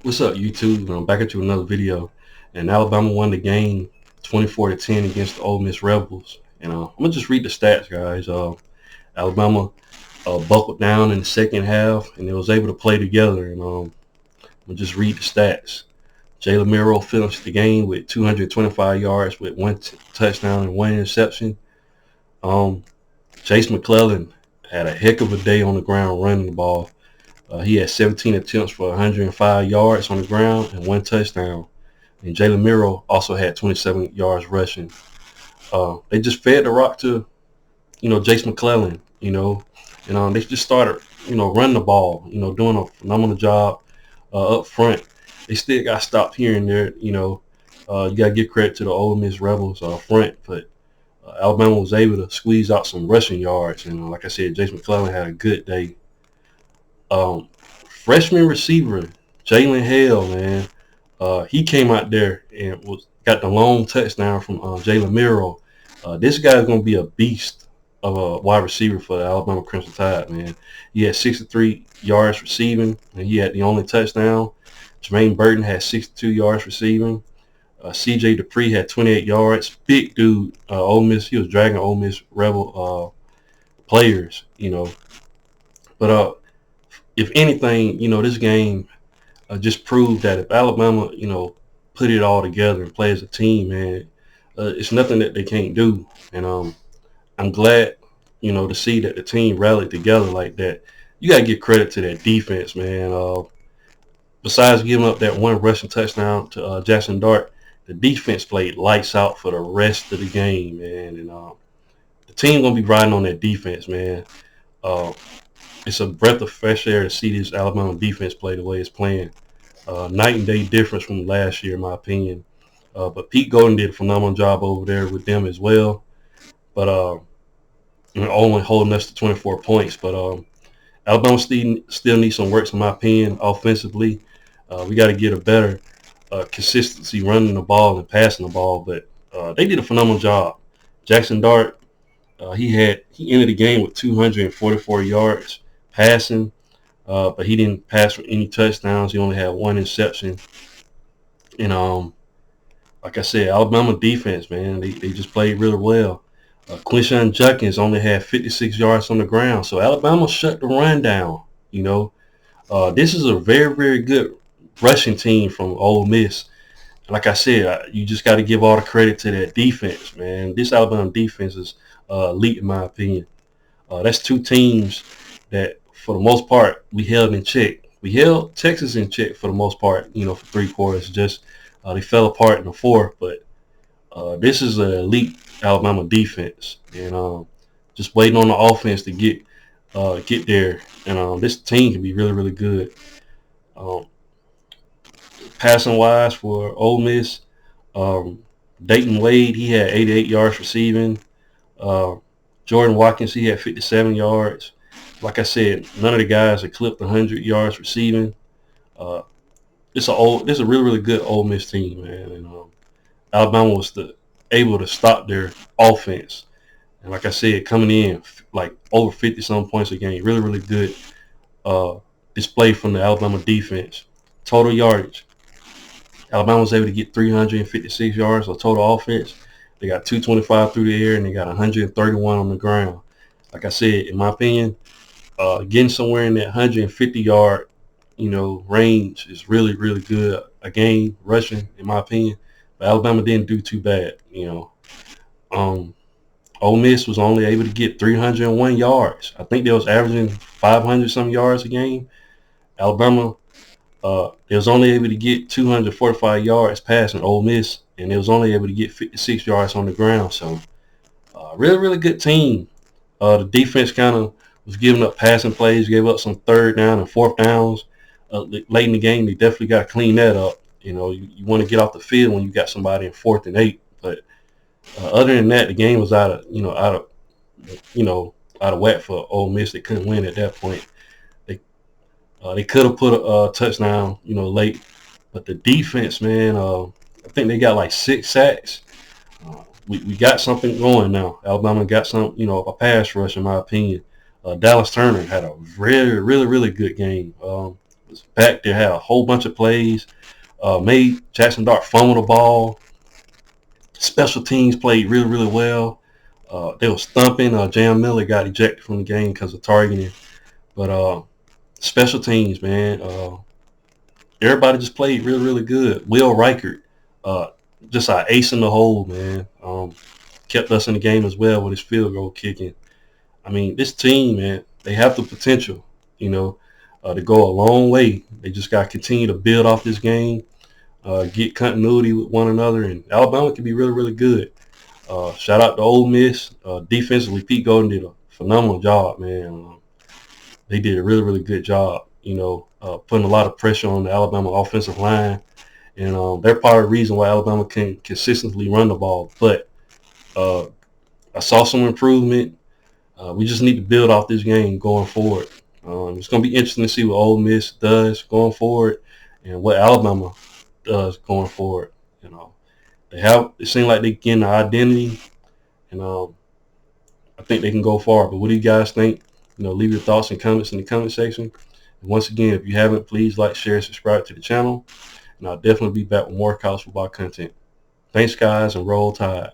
What's up, YouTube? I'm back at you with another video. And Alabama won the game 24-10 against the Ole Miss Rebels. And I'm gonna just read the stats, guys. Alabama buckled down in the second half, and they was able to play together. And I'm gonna just read the stats. Jalen Miro finished the game with 225 yards with one touchdown and one interception. Um, Chase McClellan had a heck of a day on the ground running the ball. He had 17 attempts for 105 yards on the ground and one touchdown. And Jalen Miro also had 27 yards rushing. They just fed the rock to, Jace McClellan, and they just started, running the ball, doing a phenomenal job up front. They still got stopped here and there, you got to give credit to the Ole Miss Rebels front, but Alabama was able to squeeze out some rushing yards. And like I said, Jace McClellan had a good day. Freshman receiver Jalen Hale, man, he came out there and got the long touchdown from Jalen Miro. This guy's gonna be a beast of a wide receiver for the Alabama Crimson Tide, man. He had 63 yards receiving, and he had the only touchdown. Jermaine Burton had 62 yards receiving. C.J. Dupree had 28 yards. Big dude. Ole Miss, he was dragging Ole Miss Rebel players, But if anything, this game just proved that if Alabama, put it all together and play as a team, man, it's nothing that they can't do. And I'm glad, to see that the team rallied together like that. You got to give credit to that defense, man. Besides giving up that one rushing touchdown to Jackson Dart, the defense played lights out for the rest of the game, man. And the team going to be riding on that defense, man. Uh, it's a breath of fresh air to see this Alabama defense play the way it's playing. Night and day difference from last year, in my opinion. But Pete Golden did a phenomenal job over there with them as well. But only holding us to 24 points. But Alabama still needs some work, in my opinion, offensively. We got to get a better consistency running the ball and passing the ball. But they did a phenomenal job. Jackson Dart, he ended the game with 244 yards passing, but he didn't pass for any touchdowns. He only had one interception. And like I said, Alabama defense, man, they just played really well. Quinshawn Judkins only had 56 yards on the ground, so Alabama shut the run down. This is a very, very good rushing team from Ole Miss. Like I said, you just got to give all the credit to that defense, man. This Alabama defense is elite, in my opinion. That's two teams that, for the most part, we held in check. We held Texas in check for the most part, for three quarters. Just they fell apart in the fourth, but this is an elite Alabama defense, and just waiting on the offense to get there. And this team can be really, really good. Um, Passing wise for Ole Miss, Dayton Wade, he had 88 yards receiving. Uh, Jordan Watkins, he had 57 yards. Like I said, none of the guys had clipped 100 yards receiving. Uh, this is a really, really good Ole Miss team, man. And Alabama was able to stop their offense. And like I said, coming in like over 50-some points a game, really, really good display from the Alabama defense. Total yardage, Alabama was able to get 356 yards of total offense. They got 225 through the air, and they got 131 on the ground. Like I said, in my opinion, getting somewhere in that 150-yard, range is really, really good. A game rushing, in my opinion. But Alabama didn't do too bad, Um, Ole Miss was only able to get 301 yards. I think they was averaging 500-some yards a game. Alabama, they was only able to get 245 yards passing Ole Miss, and they was only able to get 56 yards on the ground. So, really, really good team. The defense kind of was giving up passing plays, gave up some third down and fourth downs late in the game. They definitely got to clean that up. You want to get off the field when you got somebody in 4th and 8. But other than that, the game was out of whack for Ole Miss. They couldn't win at that point. They could have put a touchdown, late, but the defense, man, I think they got like 6 sacks. We got something going now. Alabama got some, a pass rush, in my opinion. Dallas Turner had a really, really, really good game. was back there, had a whole bunch of plays, made Jackson Dart fumble the ball. Special teams played really, really well. They were stumping. Jam Miller got ejected from the game because of targeting. But special teams, man, everybody just played really, really good. Will Reichert, uh, just our ace in the hole, man. Kept us in the game as well with his field goal kicking. I mean, this team, man, they have the potential, you know, to go a long way. They just got to continue to build off this game, get continuity with one another, and Alabama can be really, really good. Shout out to Ole Miss. Defensively, Pete Golden did a phenomenal job, man. They did a really, really good job, putting a lot of pressure on the Alabama offensive line. And they're part of the reason why Alabama can consistently run the ball. But uh, I saw some improvement. We just need to build off this game going forward. It's going to be interesting to see what Ole Miss does going forward and what Alabama does going forward. You know, it seems like they're getting an identity, and I think they can go far. But what do you guys think? Leave your thoughts and comments in the comment section. And once again, if you haven't, please like, share, subscribe to the channel. And I'll definitely be back with more college football content. Thanks, guys, and roll tide.